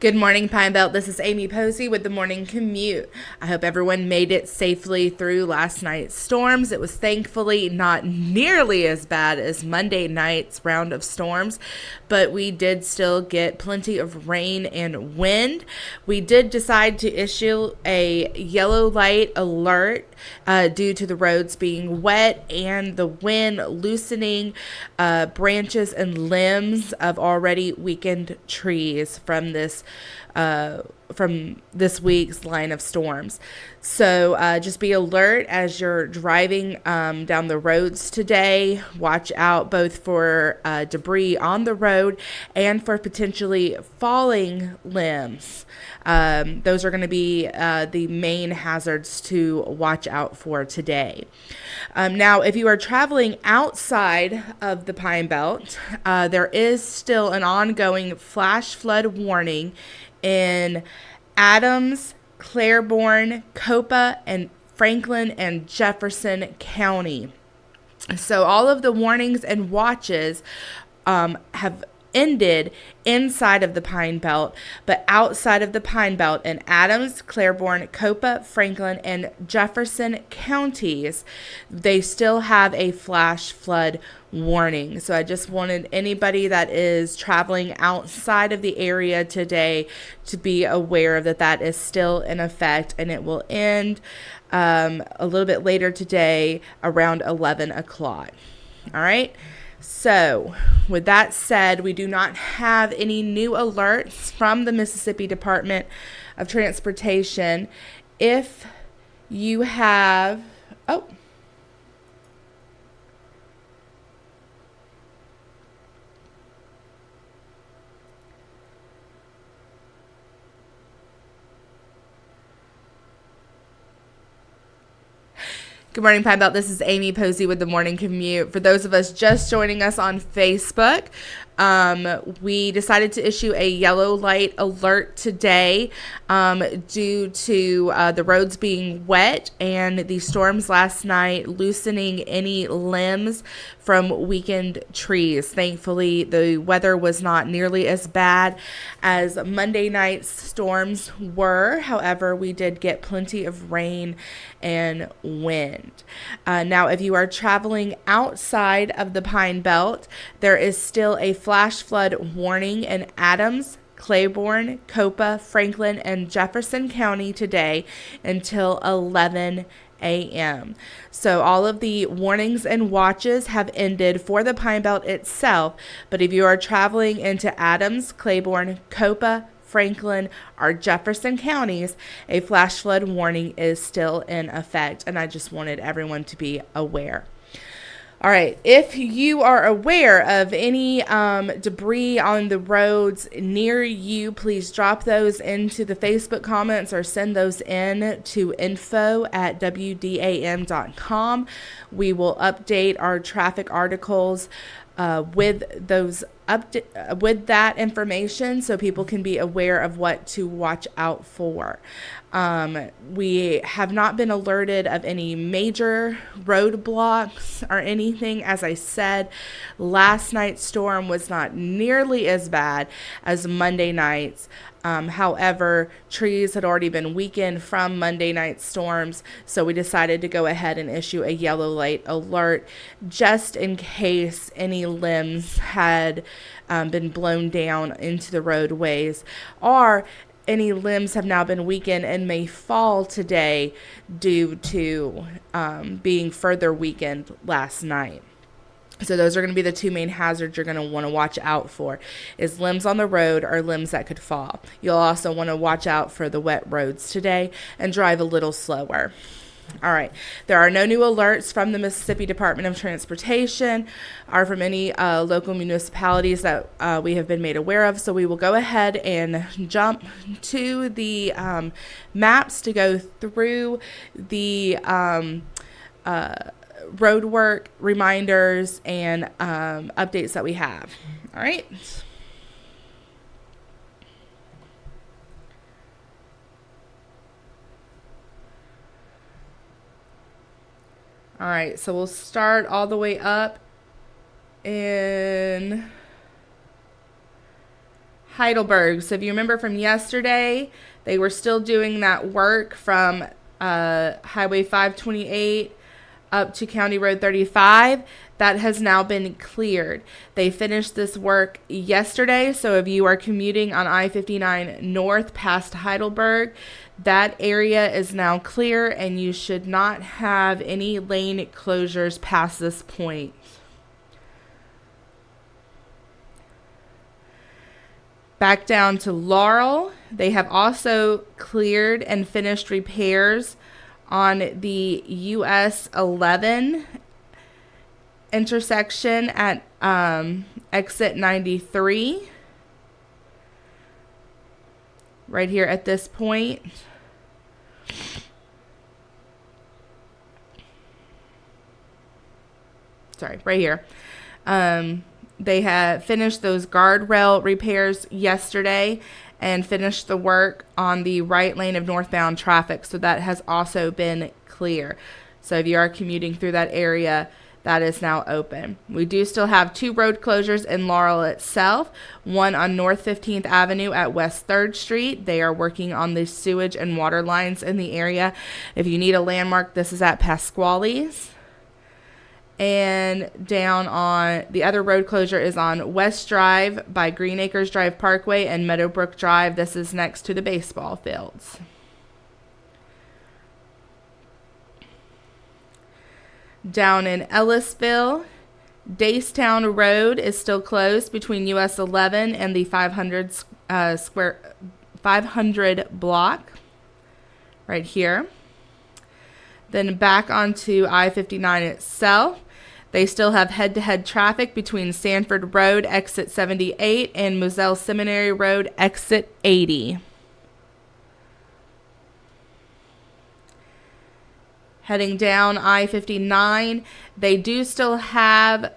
Good morning, Pine Belt. This is Amy Posey with the Morning Commute. I hope everyone made it safely through last night's storms. It was thankfully not nearly as bad as Monday night's round of storms, but we did still get plenty of rain and wind. We did decide to issue a yellow light alert due to the roads being wet and the wind loosening branches and limbs of already weakened trees from this week's line of storms. So just be alert as you're driving down the roads today. Watch out both for debris on the road and for potentially falling limbs. Those are going to be the main hazards to watch out for today. Now, if you are traveling outside of the Pine Belt, there is still an ongoing flash flood warning in Adams, Claiborne, Copa, and Franklin and Jefferson County. So all of the warnings and watches have ended inside of the Pine Belt, but outside of the Pine Belt in Adams, Claiborne, Copa, Franklin, and Jefferson counties, they still have a flash flood warning. So I just wanted anybody that is traveling outside of the area today to be aware of that is still in effect, and it will end a little bit later today around 11 o'clock. All right. So, with that said, we do not have any new alerts from the Mississippi Department of Transportation. If you have, Good morning, Pine Belt. This is Amy Posey with the Morning Commute. For those of us just joining us on Facebook, we decided to issue a yellow light alert today due to the roads being wet and the storms last night loosening any limbs from weakened trees. Thankfully, the weather was not nearly as bad as Monday night's storms were. However, we did get plenty of rain and wind. Now, if you are traveling outside of the Pine Belt, there is still a flash flood warning in Adams, Claiborne, Copa, Franklin, and Jefferson County today until 11 a.m. So all of the warnings and watches have ended for the Pine Belt itself, but if you are traveling into Adams, Claiborne, Copa, Franklin, or Jefferson counties, a flash flood warning is still in effect, and I just wanted everyone to be aware. All right, if you are aware of any debris on the roads near you, please drop those into the Facebook comments or send those in to info@wdam.com. We will update our traffic articles with that information so people can be aware of what to watch out for. We have not been alerted of any major roadblocks or anything. As I said, last night's storm was not nearly as bad as Monday night's. However, trees had already been weakened from Monday night storms, so we decided to go ahead and issue a yellow light alert just in case any limbs had been blown down into the roadways, or any limbs have now been weakened and may fall today due to being further weakened last night. So those are going to be the two main hazards you're going to want to watch out for, is limbs on the road or limbs that could fall. You'll also want to watch out for the wet roads today and drive a little slower. All right. There are no new alerts from the Mississippi Department of Transportation or from any local municipalities that we have been made aware of. So we will go ahead and jump to the maps to go through the road work reminders and updates that we have. All right. All right, so we'll start all the way up in Heidelberg. So if you remember from yesterday, they were still doing that work from Highway 528 up to County Road 35. That has now been cleared. They finished this work yesterday, so if you are commuting on I-59 north past Heidelberg, that area is now clear and you should not have any lane closures past this point. Back down to Laurel, they have also cleared and finished repairs on the US 11 intersection at exit 93. Right here at this point. Sorry, right here. They have finished those guardrail repairs yesterday and finished the work on the right lane of northbound traffic. So that has also been clear. So if you are commuting through that area, that is now open. We do still have 2 road closures in Laurel itself. One on North 15th Avenue at West 3rd Street. They are working on the sewage and water lines in the area. If you need a landmark, this is at Pasquale's. And down on the other road closure is on West Drive by Green Acres Drive Parkway and Meadowbrook Drive. This is next to the baseball fields. Down in Ellisville, Daystown Road is still closed between US 11 and the 500 block right here. Then back onto I-59 itself. They still have head-to-head traffic between Sanford Road, exit 78, and Moselle Seminary Road, exit 80. Heading down I-59, they do still have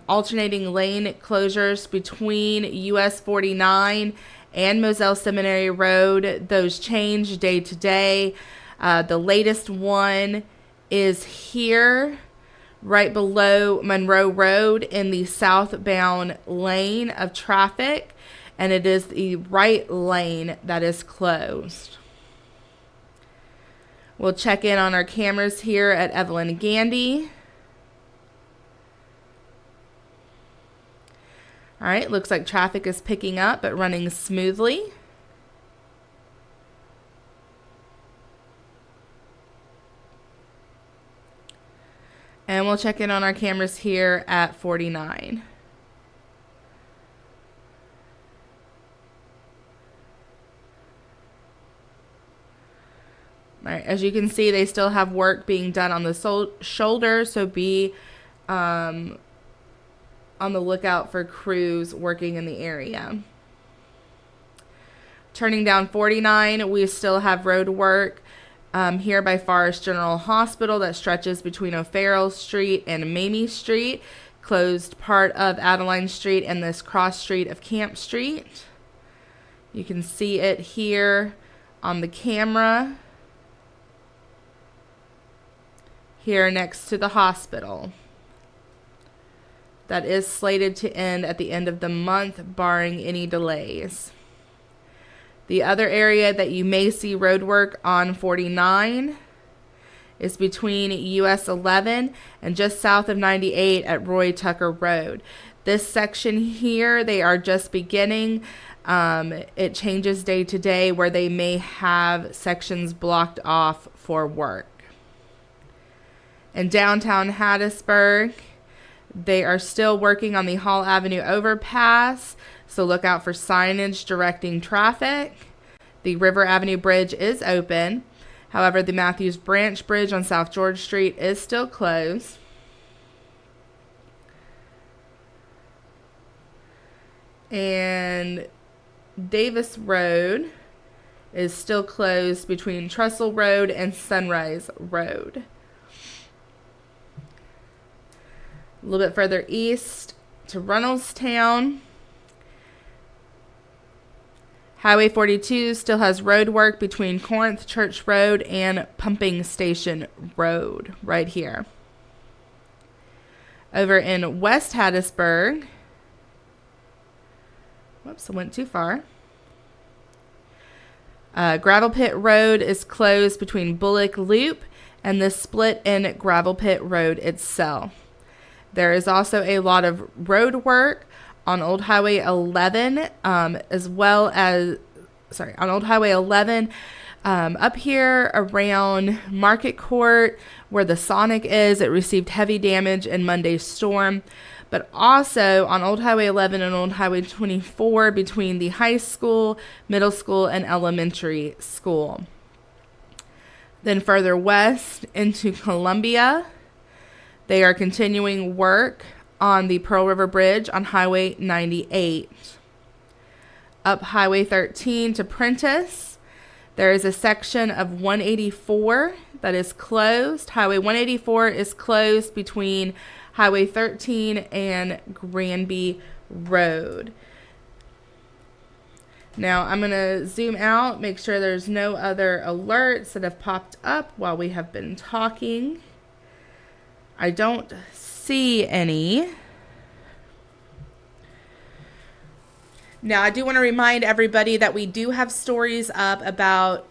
alternating lane closures between US 49 and Moselle Seminary Road. Those change day to day. The latest one is here, right below Monroe Road in the southbound lane of traffic, and it is the right lane that is closed. We'll check in on our cameras here at Evelyn Gandy. All right, looks like traffic is picking up but running smoothly. And we'll check in on our cameras here at 49. All right, as you can see, they still have work being done on the shoulder, so be on the lookout for crews working in the area. Turning down 49, we still have road work here by Forest General Hospital that stretches between O'Farrell Street and Mamie Street, closed part of Adeline Street and this cross street of Camp Street. You can see it here on the camera, here next to the hospital. That is slated to end at the end of the month, barring any delays. The other area that you may see road work on 49 is between US 11 and just south of 98 at Roy Tucker Road. This section here, they are just beginning. It changes day to day where they may have sections blocked off for work. In downtown Hattiesburg, they are still working on the Hall Avenue overpass, so look out for signage directing traffic. The River Avenue Bridge is open. However, the Matthews Branch Bridge on South George Street is still closed. And Davis Road is still closed between Trestle Road and Sunrise Road. A little bit further east to Reynoldstown. Highway 42 still has road work between Corinth Church Road and Pumping Station Road right here. Over in West Hattiesburg, Whoops, I went too far. Gravel Pit Road is closed between Bullock Loop and the split in Gravel Pit Road itself. There is also a lot of road work on Old Highway 11, on Old Highway 11, up here around Market Court, where the Sonic is. It received heavy damage in Monday's storm. But also on Old Highway 11 and Old Highway 24 between the high school, middle school, and elementary school. Then further west into Columbia, they are continuing work on the Pearl River Bridge on Highway 98. Up Highway 13 to Prentice, there is a section of 184 that is closed. Highway 184 is closed between Highway 13 and Granby Road. Now I'm going to zoom out, make sure there's no other alerts that have popped up while we have been talking. I don't see any. Now, I do want to remind everybody that we do have stories up about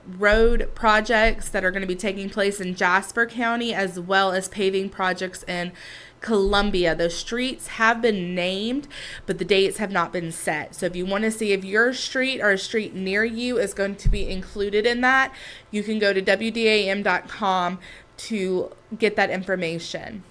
road projects that are going to be taking place in Jasper County, as well as paving projects in Columbia. Those streets have been named, but the dates have not been set. So if you want to see if your street or a street near you is going to be included in that, you can go to WDAM.com to get that information.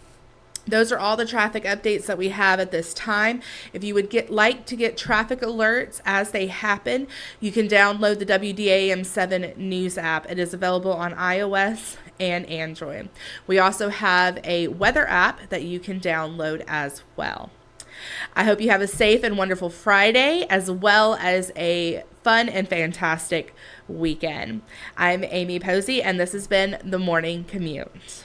Those are all the traffic updates that we have at this time. If you would like to get traffic alerts as they happen, you can download the WDAM 7 News app. It is available on iOS and Android. We also have a weather app that you can download as well. I hope you have a safe and wonderful Friday, as well as a fun and fantastic weekend. I'm Amy Posey, and this has been The Morning Commute.